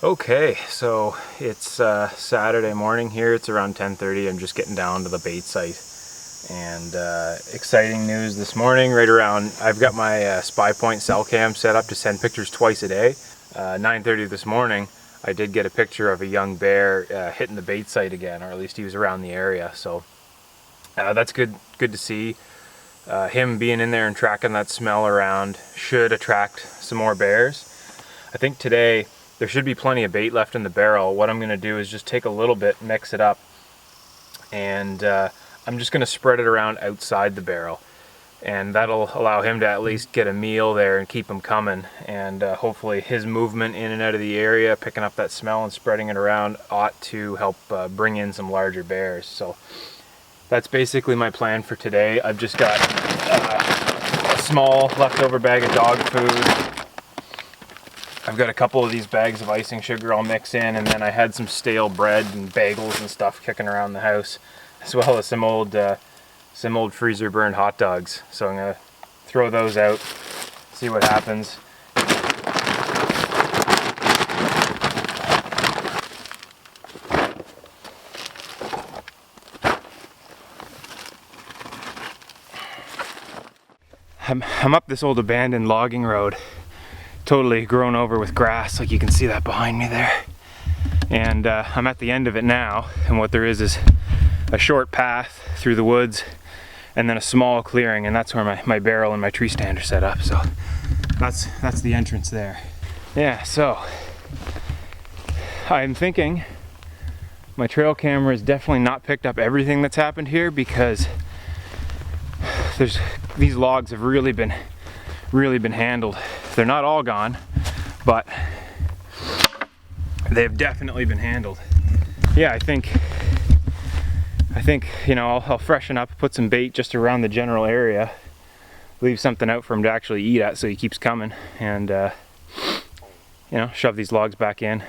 Okay, so it's Saturday morning here. It's around 10:30. I'm just getting down to the bait site, and exciting news this morning. Right around, I've got my Spy Point cell cam set up to send pictures twice a day. 9:30 this morning, I did get a picture of a young bear hitting the bait site again, or at least he was around the area. So that's good to see. Him being in there and tracking that smell around should attract some more bears. I think today there should be plenty of bait left in the barrel. What I'm going to do is just take a little bit, mix it up, and I'm just going to spread it around outside the barrel. And that'll allow him to at least get a meal there and keep him coming. And hopefully his movement in and out of the area, picking up that smell and spreading it around, ought to help bring in some larger bears. So that's basically my plan for today. I've just got a small leftover bag of dog food. I've got a couple of these bags of icing sugar I'll mix in, and then I had some stale bread and bagels and stuff kicking around the house, as well as some old freezer burned hot dogs. So I'm gonna throw those out, see what happens. I'm up this old abandoned logging road, totally grown over with grass, like you can see that behind me there. And I'm at the end of it now, and what there is a short path through the woods and then a small clearing, and that's where my barrel and my tree stand are set up. So that's the entrance there. Yeah, so I'm thinking my trail camera has definitely not picked up everything that's happened here, because these logs have really been handled. They're not all gone, but they've definitely been handled. Yeah, I think you know, I'll freshen up, put some bait just around the general area, leave something out for him to actually eat at so he keeps coming, and you know, shove these logs back in,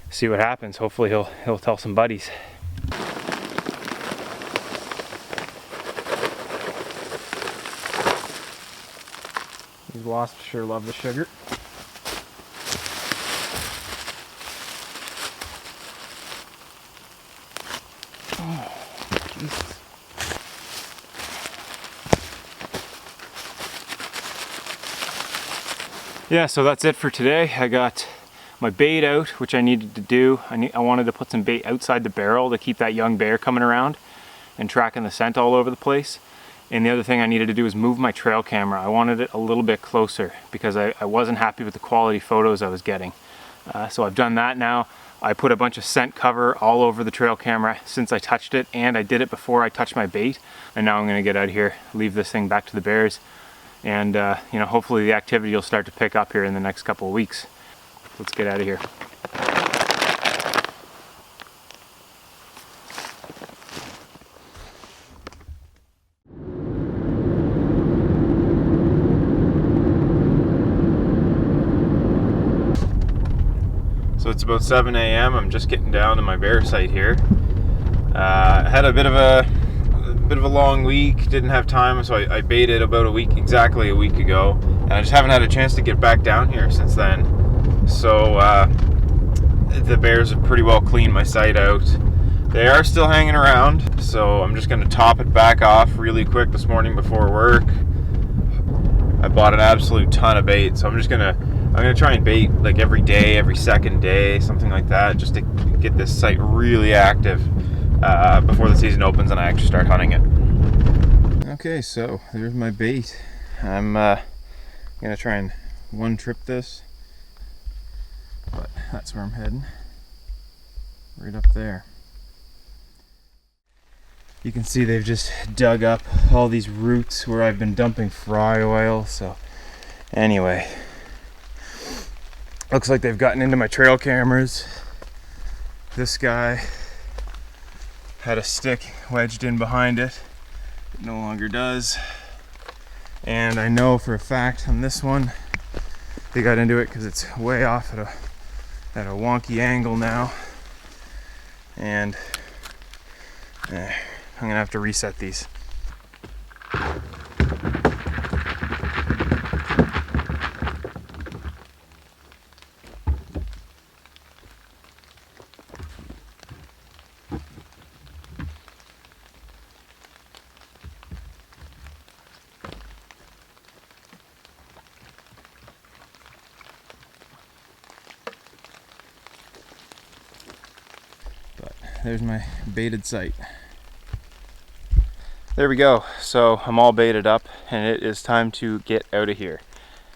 see what happens. Hopefully he'll tell some buddies. These wasps sure love the sugar. Oh, Jesus. Yeah, so that's it for today. I got my bait out, which I needed to do. I wanted to put some bait outside the barrel to keep that young bear coming around and tracking the scent all over the place. And the other thing I needed to do is move my trail camera. I wanted it a little bit closer because I wasn't happy with the quality photos I was getting. So I've done that now. I put a bunch of scent cover all over the trail camera since I touched it, and I did it before I touched my bait. And now I'm gonna get out of here, leave this thing back to the bears, and you know, hopefully the activity will start to pick up here in the next couple of weeks. Let's get out of here. So it's about 7 a.m. I'm just getting down to my bear site here. I had a bit of a long week, didn't have time, so I baited about exactly a week ago, and I just haven't had a chance to get back down here since then. So the bears have pretty well cleaned my site out. They are still hanging around, so I'm just going to top it back off really quick this morning before work. I bought an absolute ton of bait, so I'm gonna try and bait like every day, every second day, something like that, just to get this site really active before the season opens and I actually start hunting it. Okay, so there's my bait. I'm gonna try and one trip this, but that's where I'm heading, right up there. You can see they've just dug up all these roots where I've been dumping fry oil. So anyway, looks like they've gotten into my trail cameras. This guy had a stick wedged in behind it. It no longer does. And I know for a fact on this one, they got into it because it's way off at a wonky angle now. And I'm gonna have to reset these. there's my baited sight. There we go. So I'm all baited up and it is time to get out of here.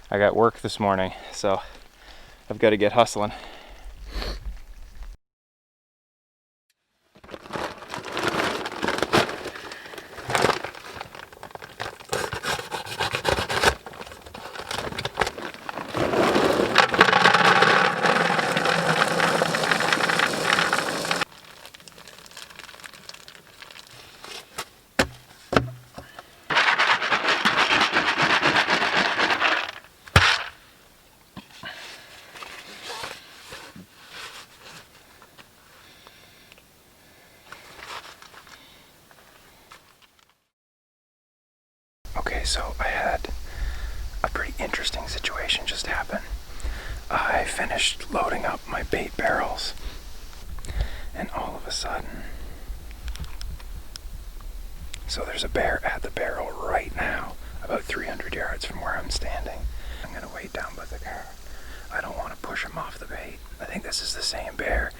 I got work this morning, so I've got to get hustling. Okay, so I had a pretty interesting situation just happen. I finished loading up my bait barrels, and all of a sudden, so there's a bear at the barrel right now, about 300 yards from where I'm standing. I'm gonna wait down by the car. I don't want to push him off the bait. I think this is the same bear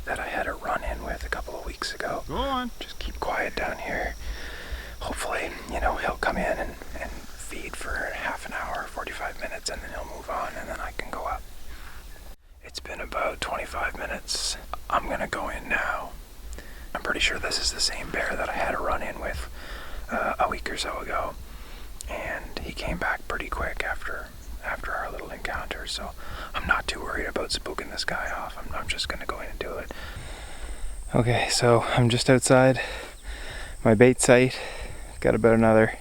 that I had a run-in with a couple of weeks ago. Go on. Just keep quiet down here. Hopefully, he'll come in and feed for half an hour, 45 minutes, and then he'll move on, and then I can go up. It's been about 25 minutes. I'm gonna go in now. I'm pretty sure this is the same bear that I had a run-in with a week or so ago, and he came back pretty quick after our little encounter, so I'm not too worried about spooking this guy off. I'm just gonna go in and do it. Okay, so I'm just outside my bait site. Got about another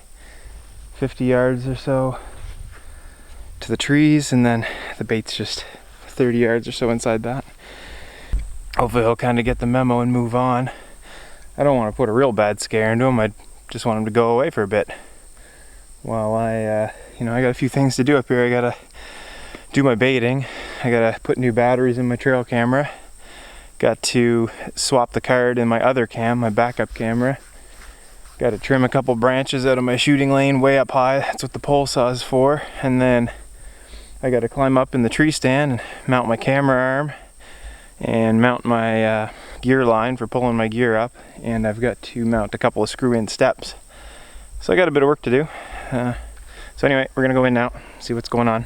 50 yards or so to the trees, and then the bait's just 30 yards or so inside that. Hopefully he'll kind of get the memo and move on. I don't want to put a real bad scare into him. I just want him to go away for a bit while I got a few things to do up here. I gotta do my baiting. I gotta put new batteries in my trail camera. Got to swap the card in my other cam, my backup camera. Got to trim a couple branches out of my shooting lane way up high. That's what the pole saw is for. And then I got to climb up in the tree stand and mount my camera arm and mount my gear line for pulling my gear up. And I've got to mount a couple of screw-in steps. So I got a bit of work to do. So anyway, we're gonna go in now, see what's going on.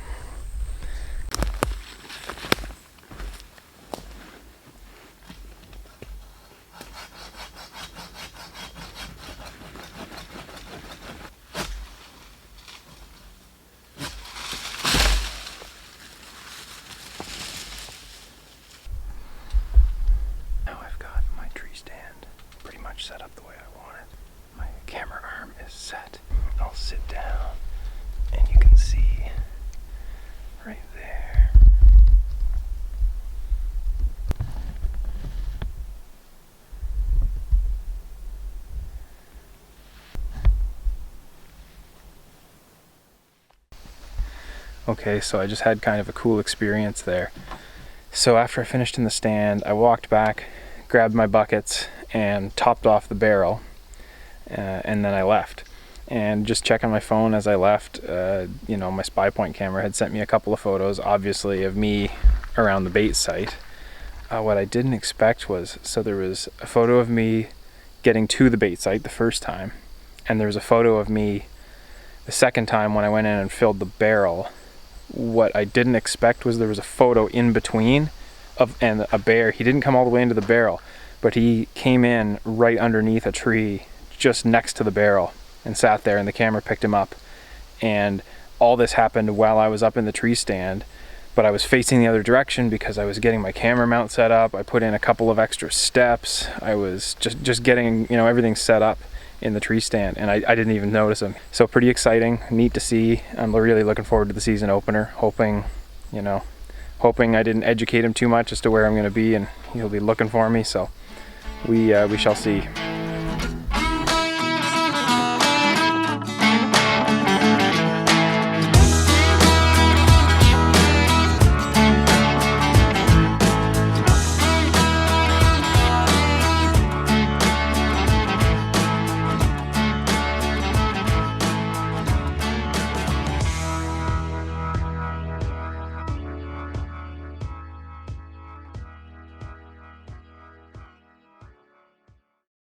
Set up the way I want it. My camera arm is set. I'll sit down and you can see right there. Okay, so I just had kind of a cool experience there. So after I finished in the stand, I walked back, grabbed my buckets, and topped off the barrel, and then I left. And just checking my phone as I left, my spy point camera had sent me a couple of photos, obviously, of me around the bait site. What I didn't expect was, so there was a photo of me getting to the bait site the first time, and there was a photo of me the second time when I went in and filled the barrel. What I didn't expect was there was a photo in between and a bear. He didn't come all the way into the barrel, but he came in right underneath a tree just next to the barrel and sat there, and the camera picked him up. And all this happened while I was up in the tree stand, but I was facing the other direction because I was getting my camera mount set up. I put in a couple of extra steps. I was just getting everything set up in the tree stand, and I didn't even notice him. So pretty exciting, neat to see. I'm really looking forward to the season opener, hoping I didn't educate him too much as to where I'm going to be and he'll be looking for me. So we shall see.